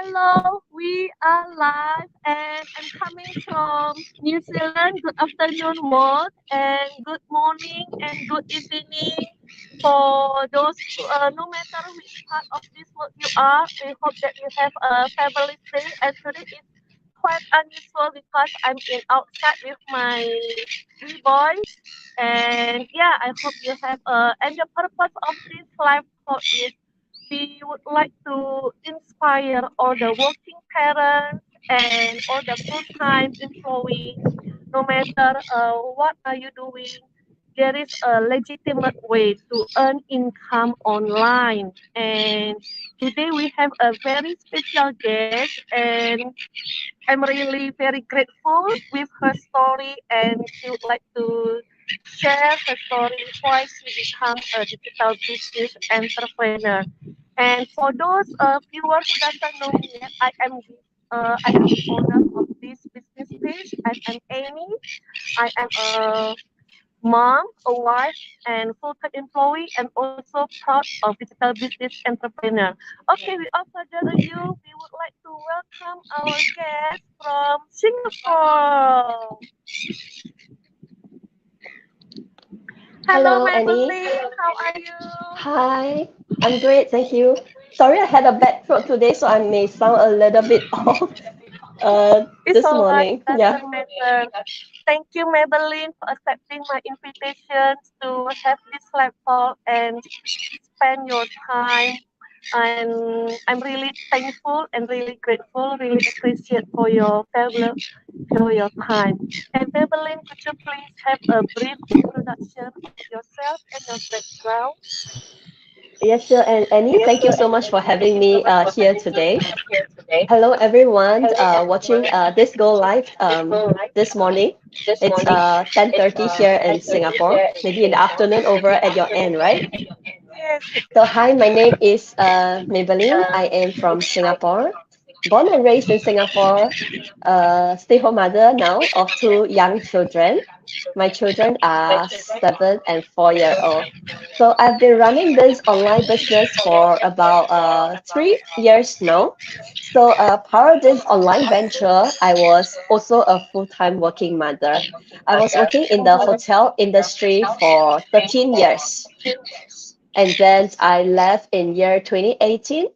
Hello, we are live and I'm coming from New Zealand. Good afternoon, world, and good morning and good evening for those, no matter which part of this world you are. We hope that you have a fabulous day. And today is quite unusual because I'm in outside with my three boys. And yeah, I hope you have and the purpose of this live talk is we would like to inspire all the working parents and all the full-time employees, no matter what are you doing, there is a legitimate way to earn income online. And today we have a very special guest, and I'm really very grateful with her story, and she would like to share her story why she become a digital business entrepreneur. And for those viewers who doesn't know me yet, I am the owner of this business page. I am Amy. I am a mom, a wife, and full-time employee, and also proud of digital business entrepreneur. Okay, without further ado, we would like to welcome our guest from Singapore. Hello, Hello, Enny. Maybelline. How are you? Hi, I'm great, thank you. Sorry, I had a bad throat today, so I may sound a little bit off It's this all right. morning. Yeah. Doesn't matter. Thank you, Maybelline, for accepting my invitation to have this laptop and spend your time. And I'm really thankful and really grateful, really appreciate for your time. And Maybelline, could you please have a brief introduction of yourself and your background? Yes, sure. And Annie, thank you so much for having me here today. Hello, everyone watching this go live this morning. It's 10:30 here in Singapore, maybe in the afternoon over at your end, right? Yes. So hi, my name is Maybelline. I am from Singapore, born and raised in Singapore, stay-home mother now of two young children. My children are 7 and 4 year old. So I've been running this online business for about 3 years now. So part of this online venture, I was also a full-time working mother. I was working in the hotel industry for 13 years. And then I left in year 2018.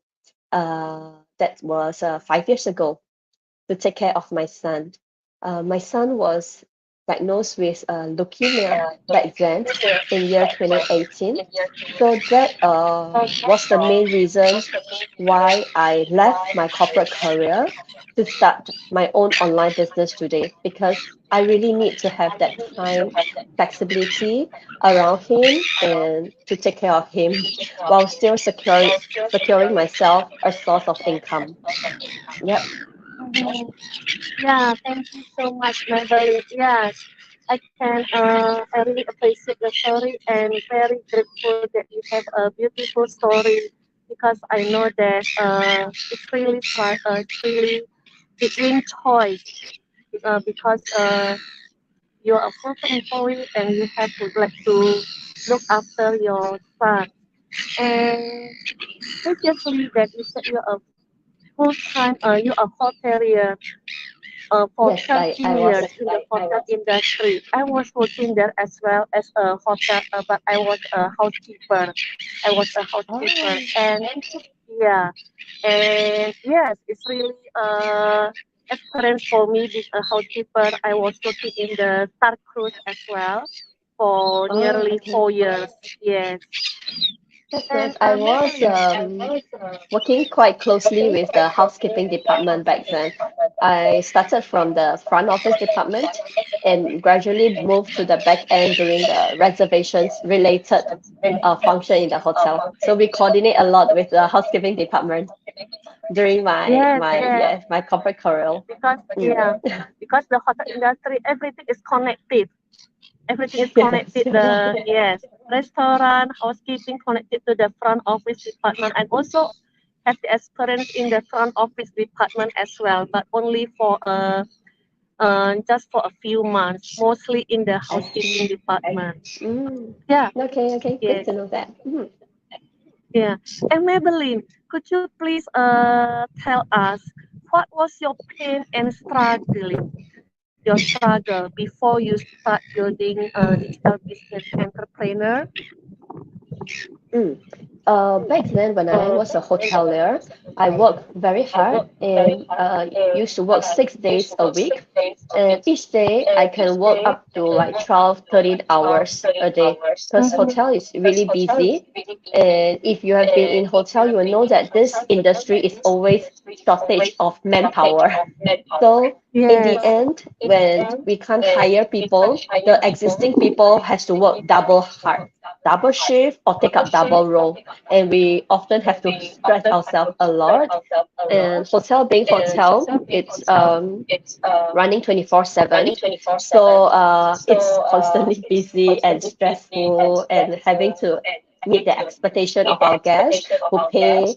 That was 5 years ago to take care of my son. My son was diagnosed with leukemia back then in year 2018. So that was the main reason why I left my corporate career to start my own online business today because I really need to have that time flexibility around him and to take care of him while still securing myself a source of income. Yep. Mhm. Yeah, thank you so much, Madeline. Yes, I really appreciate the story and very grateful that you have a beautiful story because I know that it's really between choice because you're a full-time employee and you have to like to look after your son. And previously that you said you're a full-time, you're a hotelier for Yes, I 13 years was. in the hotel industry. I was working there as well as a hotel, but I was a housekeeper. I was a housekeeper, Oh, and yeah, and yes, it's really experience for me being a housekeeper. I was working in the Star Cruise as well for oh, nearly okay. 4 years. Yes, That's and nice. I was Madeline. working quite closely with the housekeeping department back then. I started from the front office department and gradually moved to the back end doing the reservations related function in the hotel. So we coordinate a lot with the housekeeping department during Yes, yes. my corporate career. Because Mm. because the hotel industry, everything is connected. Everything is Yes. connected. The yes, restaurant, housekeeping connected to the front office department, and also have the experience in the front office department as well, but only for just for a few months, mostly in the I housekeeping see. department. Mm. Yeah, Okay, okay, good yes, to know that. Mm. Yeah. And Maybelline, could you please tell us what was your pain and struggling, your struggle before you start building a digital business entrepreneur? Mm. Back then, when I was a hotelier, I worked very hard and used to work 6 days a week. And each day, I can work up to like 12, 13 hours a day because hotel is really busy. And if you have been in hotel, you will know that this industry is always shortage of manpower. So in the Yes. end, when we can't hire people, the existing people has to work double hard, double shift or take up double role. And we often have to stress ourselves a lot. And hotel being hotel, it's running 24/7. So it's constantly busy and stressful and having to meet the expectation of our guests who pay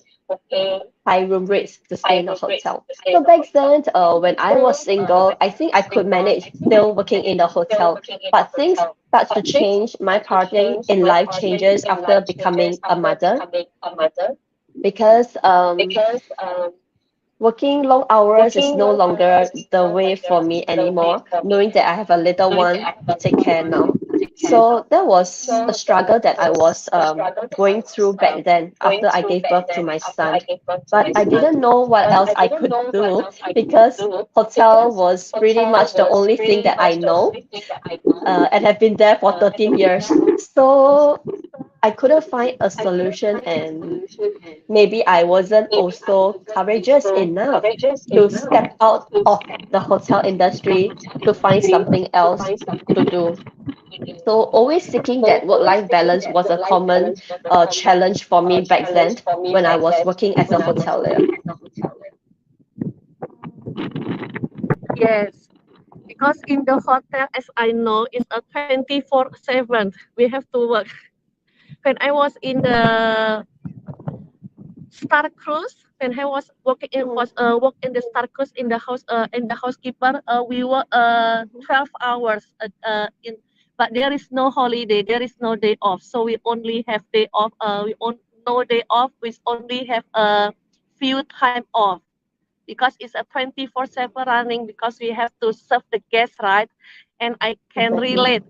high room rates to stay in a hotel. So back then, when I was single, I think I could manage still working in the hotel. But things start to change. My parting in life changes after becoming a mother because working long hours is no longer the way for me anymore, knowing that I have a little one to take care now. So that was a struggle that I was going through back then after I gave birth to my son. But I didn't know what else I could do because hotel was pretty much the only thing that I know and have been there for 13 years. So I couldn't find a solution and maybe I wasn't also courageous enough to step out of the hotel industry to find something else to do. So always seeking that work-life balance was a common challenge for me back then when I was working as a hotelier. Yes. Because in the hotel, as I know, it's a 24/7. We have to work. When I was in the Star Cruise, when I was working in Mm, was work in the Star Cruise in the house in the housekeeper, we work 12 hours in, but there is no holiday, there is no day off, so we only have day off. We on no day off. We only have a few time off because it's a 24/7 running because we have to serve the guests, right? And I can exactly. relate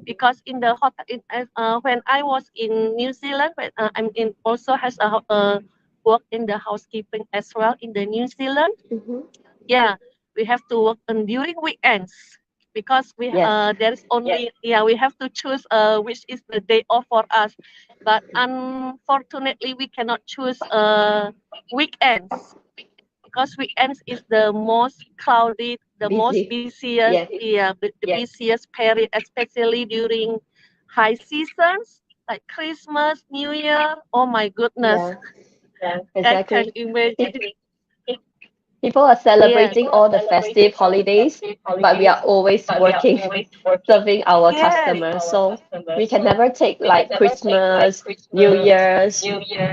because in the hotel when I was in New Zealand, when I'm in also has a work in the housekeeping as well in the New Zealand. Hmm. Yeah, we have to work on during weekends because we Yes. there is only yeah we have to choose which is the day off for us, but unfortunately we cannot choose weekends because weekends is the most crowded, the most Busy. busiest, Yes. yeah, the busiest period, especially during high seasons like Christmas, New Year. Oh my goodness, Yeah, I can exactly. imagine. People are Yes, celebrating all the festive holidays, but we are always working, serving our yes, customers. So we can never take like Christmas, New Year's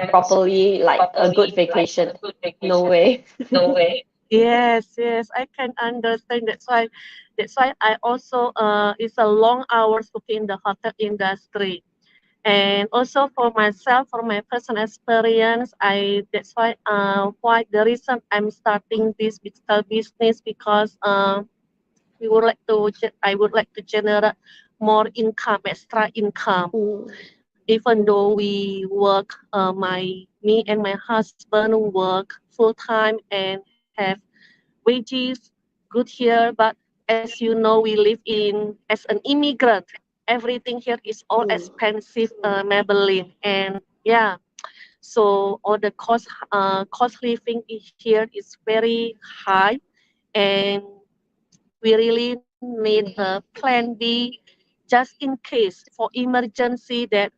properly, like a good vacation. No way. yes. I can understand. That's why I also it's a long hours working in the hotel industry. And also for myself, for my personal experience, I that's why the reason I'm starting this digital business because I would like to generate more income, extra income. Mm, Even though we work, me and my husband work full time and have wages good here, but as you know, we live in as an immigrant. Everything here is all mm, expensive, Maybelline, and yeah, so all the cost living here is very high, and we really need a plan B just in case for emergency that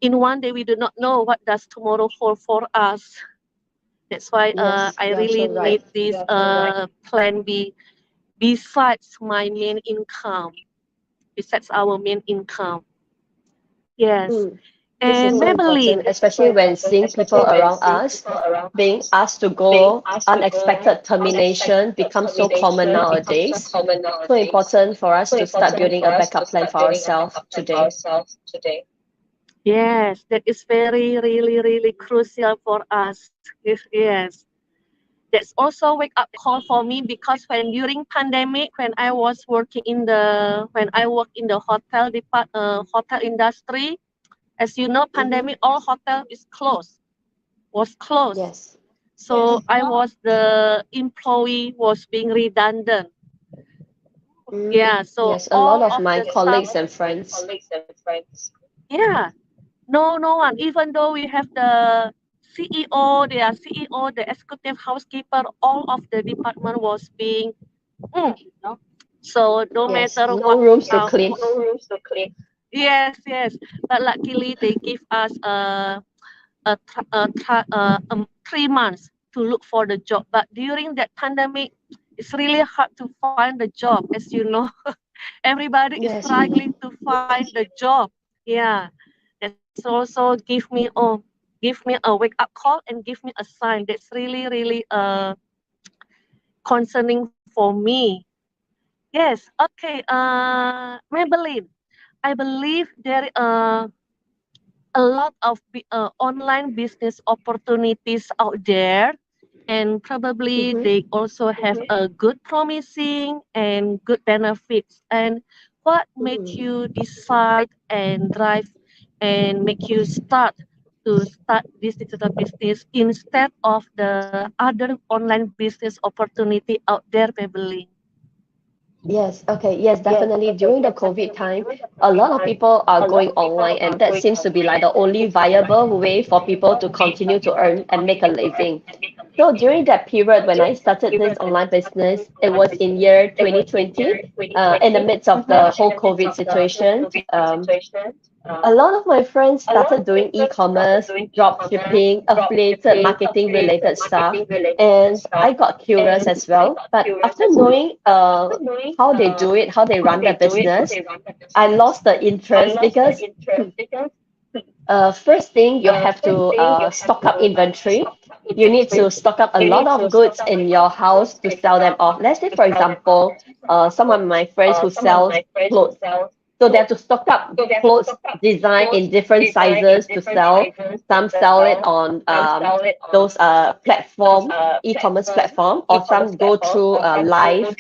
in one day we do not know what does tomorrow hold for us. That's why yes, I you are really so right. need this plan B besides my main income, besides our main income. Yes. Mm. This is And so important, especially when seeing people around us being asked to go, unexpected termination becomes so common nowadays. So important for us to start building a backup plan for ourselves today. Yes, that is very, really, really crucial for us. Yes. That's also wake up call for me because when during pandemic, when I was working in the when I work in the hotel industry, as you know, Mm-hmm. pandemic all hotel is closed, was closed. Yes. So I was the employee was being redundant. Mm. Yeah, so Yes, a lot all of of my the staff, colleagues and friends. yeah, no one. Even though we have the CEO, their CEO, the executive housekeeper, all of the department was being. Mm, so no Yes, matter no what, rooms to clean. yes. But luckily they give us a 3 months to look for the job. But during that pandemic, it's really hard to find the job, as you know. Everybody is Yes, we struggling know. to find the job. Yeah, that's also give me a wake up call and give me a sign. That's really really concerning for me. Yes. Okay. Maybelline. I believe there a lot of online business opportunities out there, and probably Mm-hmm. they also have a good promising and good benefits. And what made Mm. you decide and drive and make you start this digital business instead of the other online business opportunity out there, Maybelline? Yes, okay, yes, definitely. During the COVID time, a lot of people are going online, and that seems to be like the only viable way for people to continue to earn and make a living. So during that period, when I started this online business, it was in year 2020, in the midst of the whole COVID situation. A lot of my friends started doing e-commerce, drop shipping, affiliated marketing related stuff, and I got curious as well. But after knowing how they do it, how they run their business, I lost the interest because first thing you have to stock up inventory. You need to stock up a lot of goods in your house to sell them off. Let's say, for example, some of my friends who sell clothes, so they have to stock up clothes design in different sizes to sell. Some sell it on those platform, e-commerce platform, or some go through live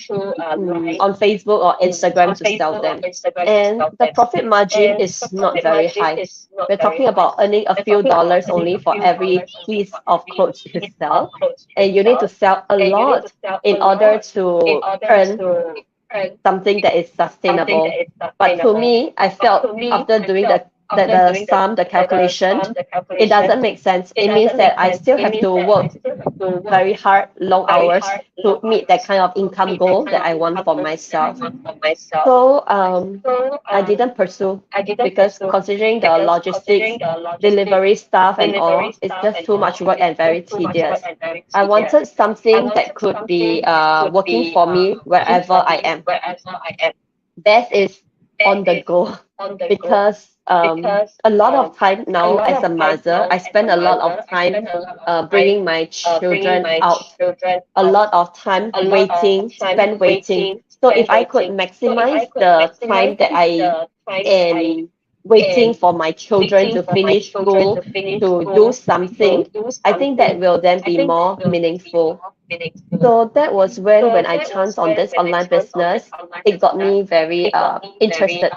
on Facebook or Instagram to sell them. And the profit margin is not very high. We're talking about earning a few dollars only for every piece of clothes you sell. And you need to sell a lot in order to earn something that is sustainable. But to me, I felt after doing the sum, the calculation, it doesn't make sense. It means that I still have to work very hard, long hours to meet that kind of income goal that I want for myself. So I didn't pursue because considering the logistics, delivery stuff and all, it's just too much work and very tedious. I wanted something that could be working for me wherever I am. Best is on the go because a lot of time now as a mother, I spend a lot of time bringing my children out, a lot of time waiting, spend waiting. So if I could maximize the time that I am waiting for my children to finish school to do something, I think that will then be more meaningful. So that was when I chanced on this online business, it got me very interested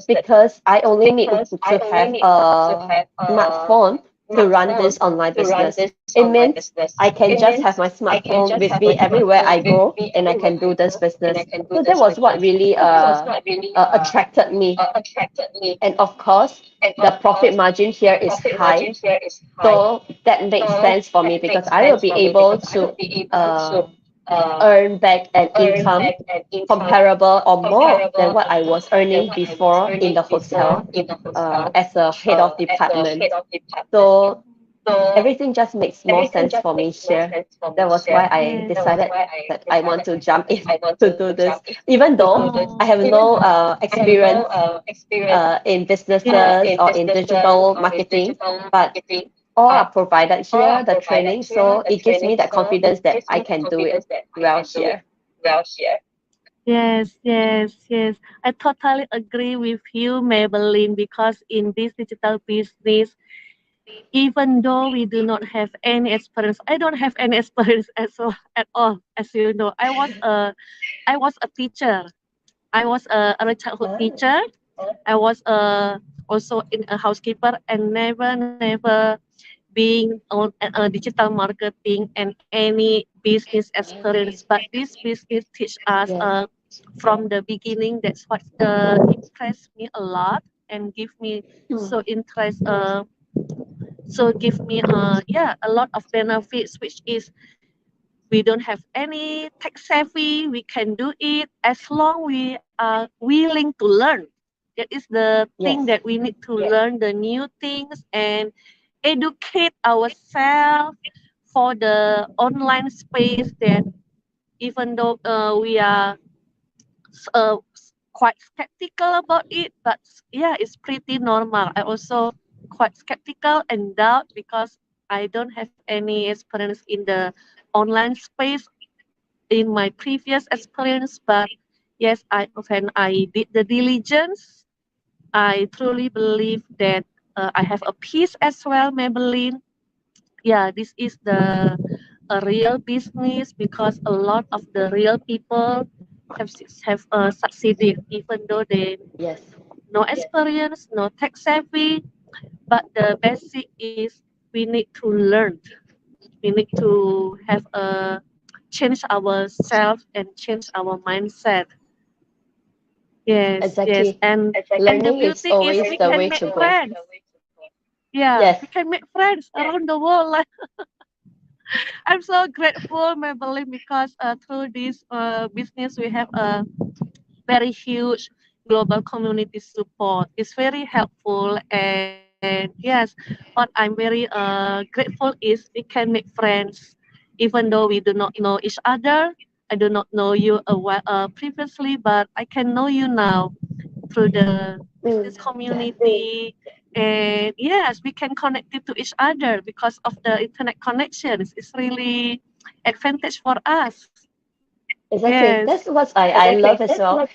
because I only need to have a smartphone to run this online business. It means I can just have my smartphone with me everywhere I go and I can do this business. So that was what really attracted me. And of course, the profit margin here is high. So that makes sense for me because I will be able to uh, earn back an income comparable or more than what I was earning before in the hotel as a head of department. So everything just makes more sense for me here. That was why I Yes. decided that I want to jump in to do this, even though I Oh, have no experience in businesses yes. or in digital marketing, but all are provided here, the training. So it gives me that confidence that I can do it well here. Yes, yes, yes. I totally agree with you, Maybelline, because in this digital business, even though we do not have any experience, I don't have any experience as well at all. As you know, I was a teacher. I was a early childhood Ah, teacher. I was also in a housekeeper and never being on digital marketing and any business experience. But this business teach us yes. from the beginning. That's what impressed me a lot and give me Mm, so interest. So give me yeah, a lot of benefits, which is we don't have any tech savvy. We can do it as long we are willing to learn. That is the thing yes. that we need to learn the new things and educate ourselves for the online space that even though we are uh, quite skeptical about it, but yeah, it's pretty normal. I also quite skeptical and doubt because I don't have any experience in the online space in my previous experience. But yes, I when I did the diligence, I truly believe that I have a piece as well, Maybelline. Yeah, this is the a real business because a lot of the real people have succeeded even though they Yes. no experience, no tech savvy. But the basic is we need to learn. We need to have a change ourselves and change our mindset. Yes, yes, Exactly. and the Learning is beauty is always we the can way make to go. friends. Yeah, Yes. we can make friends around the world. Like, I'm so grateful, Maybelline, because through this business we have a very huge global community support. It's very helpful, and yes, what I'm very grateful is we can make friends, even though we do not know each other. I do not know you previously, but I can know you now through the Mm, business yes. community. And yes, we can connect it to each other because of the internet connections. It's really advantage for us. Exactly. Yes. That's what I love as well.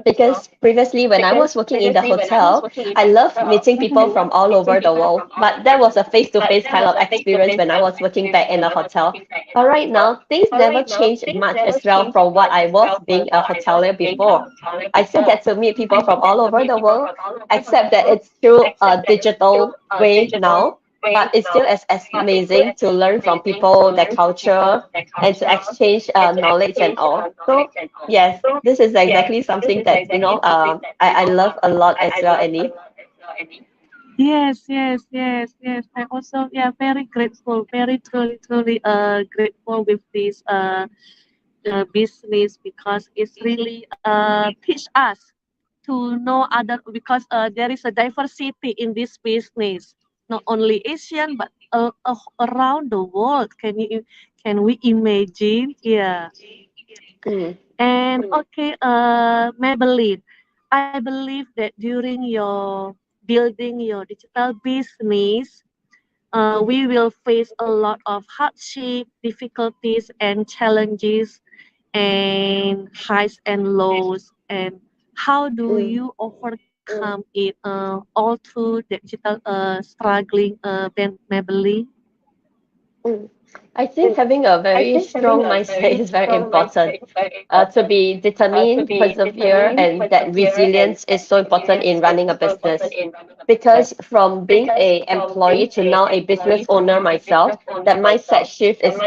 Because previously, when I was working in the hotel, I love meeting people from all over the world. But that was a face-to-face kind of experience when I was working back in the hotel. But right now, things never changed much as well from what I was being a hotelier before. I still get to meet people from all over the world, except that it's through a digital way now. But it's still as amazing to learn from people, their culture, and to exchange knowledge and all. So yes, this is exactly something that I love a lot as well, Annie. Yes, yes, yes, yes. I also, yeah, very grateful, very truly grateful with this business because it's really teach us to know other because there is a diversity in this business, not only Asian but around the world. Can we imagine? Yeah. Mm, And okay, Maybelline, I believe that during your building your digital business, mm, we will face a lot of hardship, difficulties, and challenges, and highs and lows. And how do mm. you overcome it all through the digital struggling, Maybelline? Mm. I think having a very strong mindset is very important. To be determined, persevere, and that resilience is so important in running a business. Because from being a employee to now a business owner myself, that mindset shift is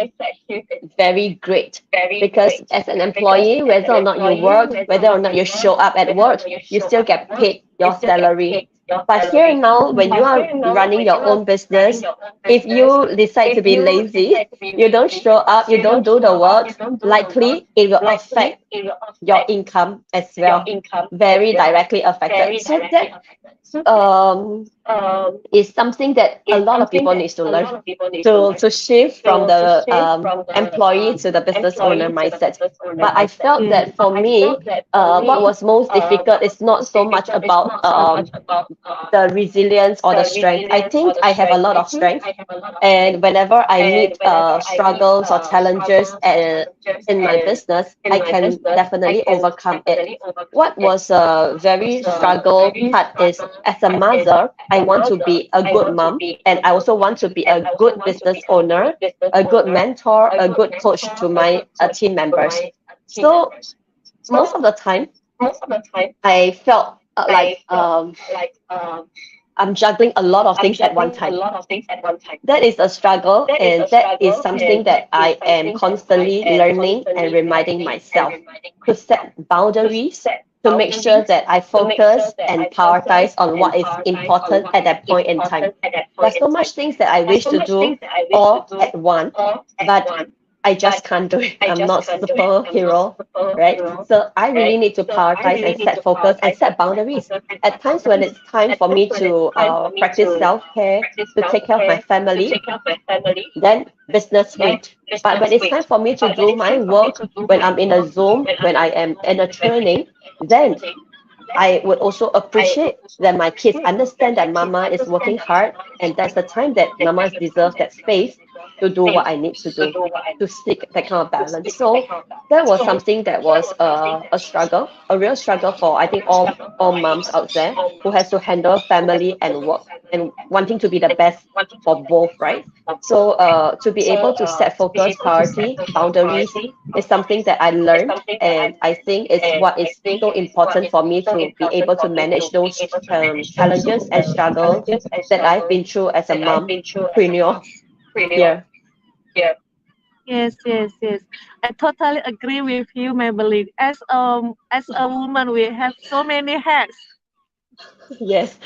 very great. Because as an employee, whether or not you work, whether or not you show up at work, you still get paid your salary. But here now, when you are running your own business, if you decide to be lazy, you don't show up, you don't do the work, likely it will affect your income as well, very directly affected. So um, is something that a lot of people needs to learn to shift from the employee to the business owner mindset. But I felt that for me, what was most difficult is not so much about the resilience or the strength. I think I have a lot of strength, and whenever I meet struggles or challenges in my business, I can definitely overcome it. What was a very struggle part is, as a mother, I want to be a good mom, and I also want to be a good business owner, a good mentor, a good coach to my team members. So most of the time, I felt I'm juggling a lot of things at one time. That is a struggle, and that is something that I am constantly learning and reminding myself to set boundaries, to make sure that I focus and prioritize on what is important at that point in time. There's so much things that I wish to do all at once, but I just can't do it. I'm not superhero, right? So I really need to prioritize and set focus and set boundaries. At times when it's time for me to practice self-care, to take care of my family, then business wait. But when it's time for me to do my work, when I'm in a Zoom, when I am in a training, then I would also appreciate that my kids understand that mama is working hard, and that's the time that mamas deserve that space to do what I need to do, to seek that kind of balance. So that was something that was a struggle, a real struggle for, I think, all moms out there who has to handle family and work and wanting to be the best for both, right? So to be able to set focus, priority, boundaries is something that I learned, and I think is what is so important for me to be able to manage those challenges and struggles that I've been through as a mom, preneur. Yeah. Yes, yes, yes. I totally agree with you, Maybelline. As a woman, we have so many hats. Yes.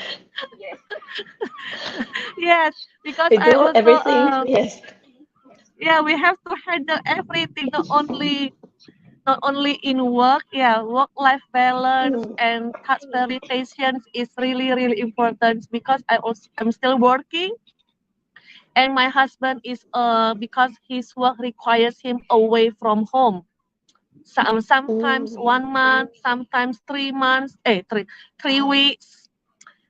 Yes, because We I do also everything. Yes. yeah, we have to handle everything, not only in work. Yeah, work-life balance Mm, and task prioritizations is really important because I'm still working, and my husband is because his work requires him away from home. Sometimes mm, 1 month, sometimes 3 months, 3 weeks.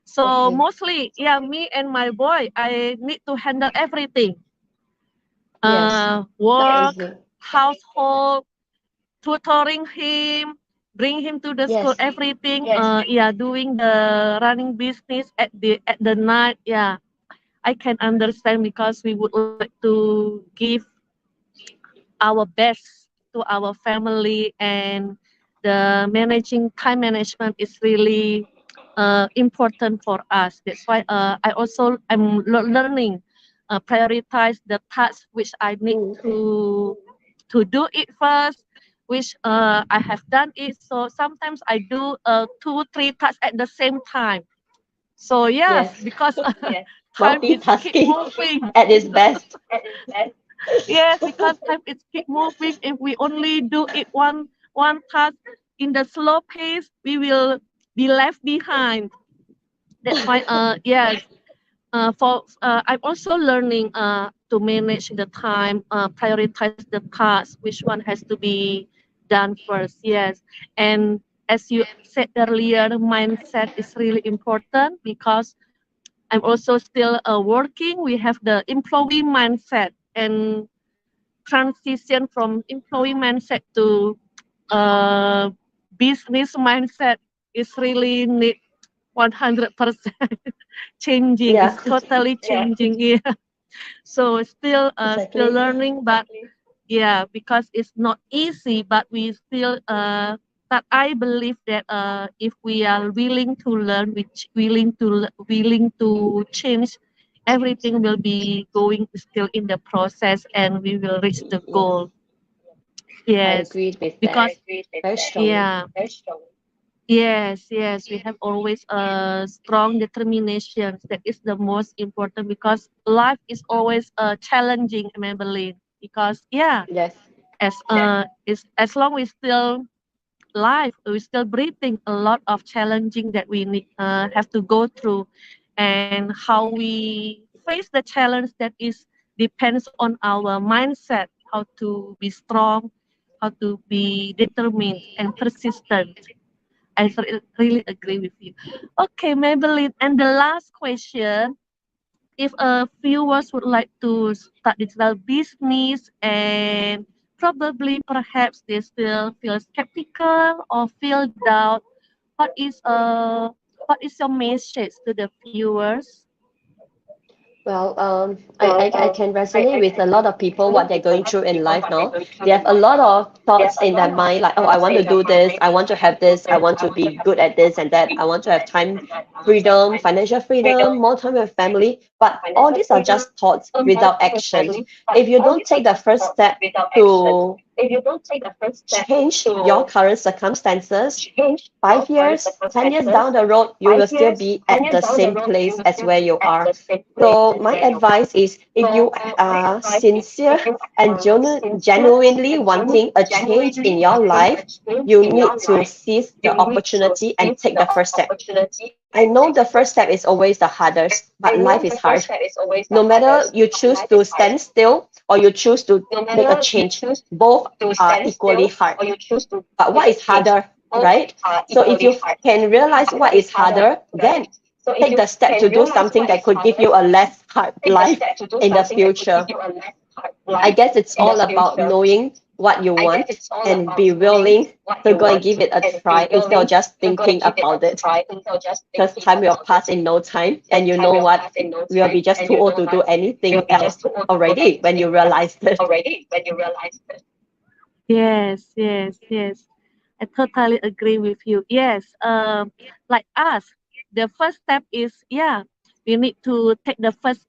So okay. mostly, yeah, me and my boy, I need to handle everything. Yes. Not Work, easy. household, tutoring him, bring him to the school, Yes. everything. Yeah, doing the running business at the night. Yeah, I can understand because we would like to give our best to our family, and the managing time management is really important for us. That's why I'm learning prioritize the tasks which I need Mm, to do it first, which I have done it. So sometimes I do 2 3 tasks at the same time. So yes, yes. because time is keep Multitasking moving. at its best. Yes, because time is keep moving. If we only do it one task in the slow pace, we will be left behind. That's why yes, for I'm also learning to manage the time, prioritize the tasks, which one has to be done first. Yes, and as you said earlier, mindset is really important because I'm also still working. We have the employee mindset, and transition from employee mindset to uh, business mindset is really need 100% changing. Yeah, It's totally changing. Yeah. So still exactly. learning, but yeah, because it's not easy, but we still but I believe that if we are willing to learn, which willing to change, everything will be going still in the process, and we will reach the Yes, goal. I Yes, agreed with that because very strongly. yeah, yes, we have always a strong determination. That is the most important because life is always challenging, Maybelline. Because yeah, Yes. as long we still life. We're still breathing. A lot of challenging that we need, have to go through, and how we face the challenge that is depends on our mindset. How to be strong, how to be determined and persistent. Really agree with you. Okay, Maybelline. And the last question, if viewers would like to start digital business and probably perhaps they still feel skeptical or feel doubt, what is your message to the viewers? Well, I can resonate with a lot of people what they're going through in life now. They have a lot of thoughts in their mind, like, oh, I want to do this, I want to have this, I want to be good at this and that, I want to have time freedom, financial freedom, more time with family. But all these are just thoughts without actions. If you don't take the first step to change your current circumstances, 5 years, 10 years down the road, you will still be at the same place as where you are. So my advice is if you are sincere and genuinely wanting a change in your life, you need to seize the opportunity and take the first step. I know the first step is always the hardest, but life is hard. No matter you choose to stand still or you choose to make a change, both are equally hard. But what is harder, right? So if you can realize what is harder, then take the step to do something that could give you a less hard life in the future. I guess it's all about knowing what you want and be willing to go and give it a try instead of just thinking about it. Because time will pass in no time, and you know what? We'll be just too old to do anything else already when you realize it. Yes, yes, yes. I totally agree with you. Yes, like us, the first step is, yeah, we need to take the first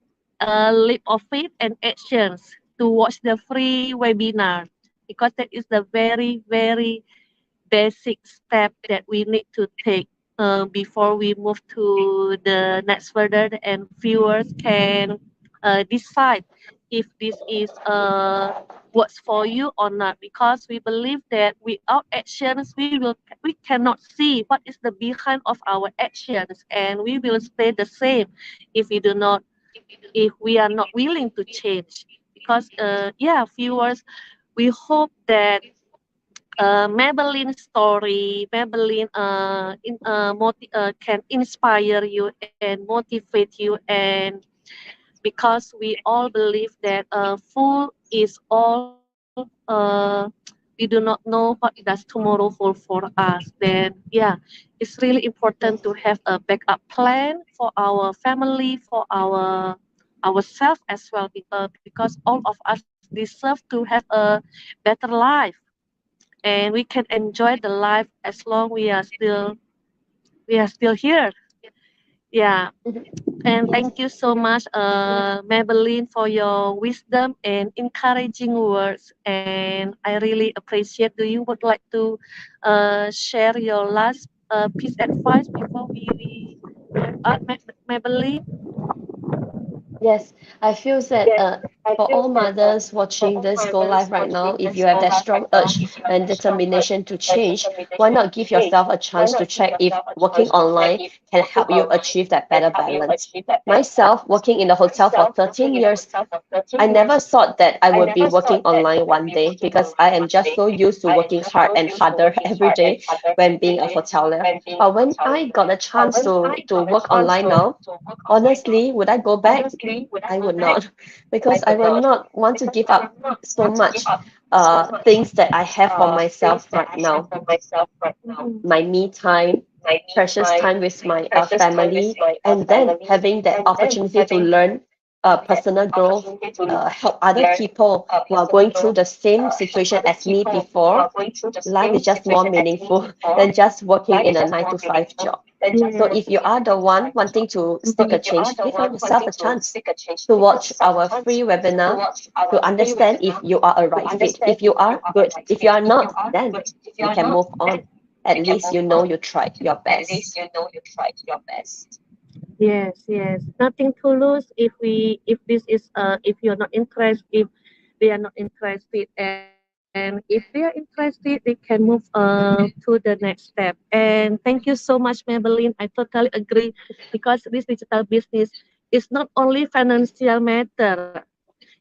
leap of faith and actions to watch the free webinar, because that is the very, very basic step that we need to take before we move to the next further, and viewers can decide if this is works for you or not, because we believe that without actions we cannot see what is the behind of our actions, and we will stay the same if we do not, if we are not willing to change. Because yeah, viewers, we hope that Maybelline story, Maybelline can inspire you and motivate you, and because we all believe that food is all, we do not know what does tomorrow hold for us. Then yeah, it's really important to Yes. have a backup plan for our family, for ourselves as well, because all of us deserve to have a better life, and we can enjoy the life as long we are still here. Yeah. And Yes. thank you so much, Maybelline, for your wisdom and encouraging words. And I really appreciate. Do you would like to share your last piece advice before we wrap up, Maybelline? Yes, I feel that for all mothers watching this Go Live right now, if you have that strong urge and determination to change, why not give yourself a chance to check if working online can help you achieve that better balance? Myself, working in the hotel for 13 years, I never thought that I would be working online one day because I am just so used to working hard and harder every day when being a hotelier. But when I got a chance to work online now, honestly, would I go back? I would not, because I will not want to give up so much things that I have for myself right now. Mhm. My me time, precious time with my family, and then having that opportunity to learn personal growth, help other people who are going through the same situation as me before. Life is just more meaningful than just working in a 9 to 5 job. So Yes. if you are the one wanting to stick a change, give yourself a chance to watch our free webinar to understand if you are a right fit. If you are, good. If you are not, then you can move on. At least you know you tried your best. Yes, yes. Nothing to lose if we, if this is if you're not interested, if they are not interested, and and if they are interested, they can move to the next step. And thank you so much, Maybelline. I totally agree because this digital business is not only financial matter.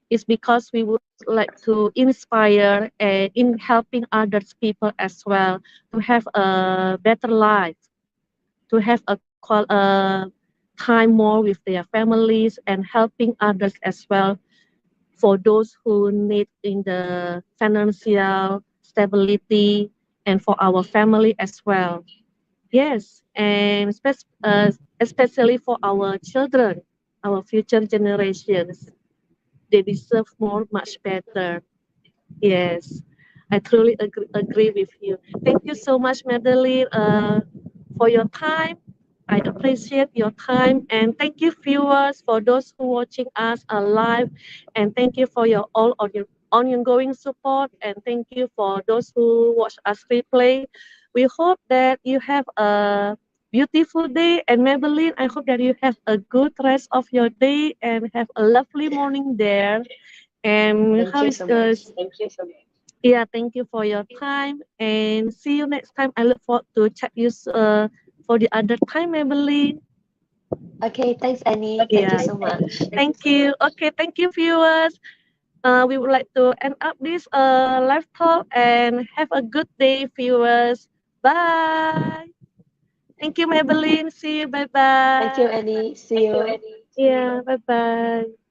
It's because we would like to inspire in helping others people as well to have a better life, to have a time more with their families and helping others as well for those who need in the financial stability and for our family as well. Yes, and especially for our children, our future generations, they deserve more, much better. Yes, I truly agree with you. Thank you so much, Madeline, for your time. I appreciate your time, and thank you, viewers, for those who watching us live, and thank you for your all of your ongoing support, and thank you for those who watch us replay. We hope that you have a beautiful day, and Maybelline, I hope that you have a good rest of your day and have a lovely morning there. And Thank how you is so much. yeah, thank you for your time and see you next time. I look forward to chat you for the other time, Maybelline. Okay, thanks, Annie. Thank you Yeah, so much. thank you. Okay, thank you, viewers. We would like to end up this live talk and have a good day, viewers. Bye. Thank you, Maybelline. See you. Bye Thank you, bye. Annie. See you. Yeah, bye bye.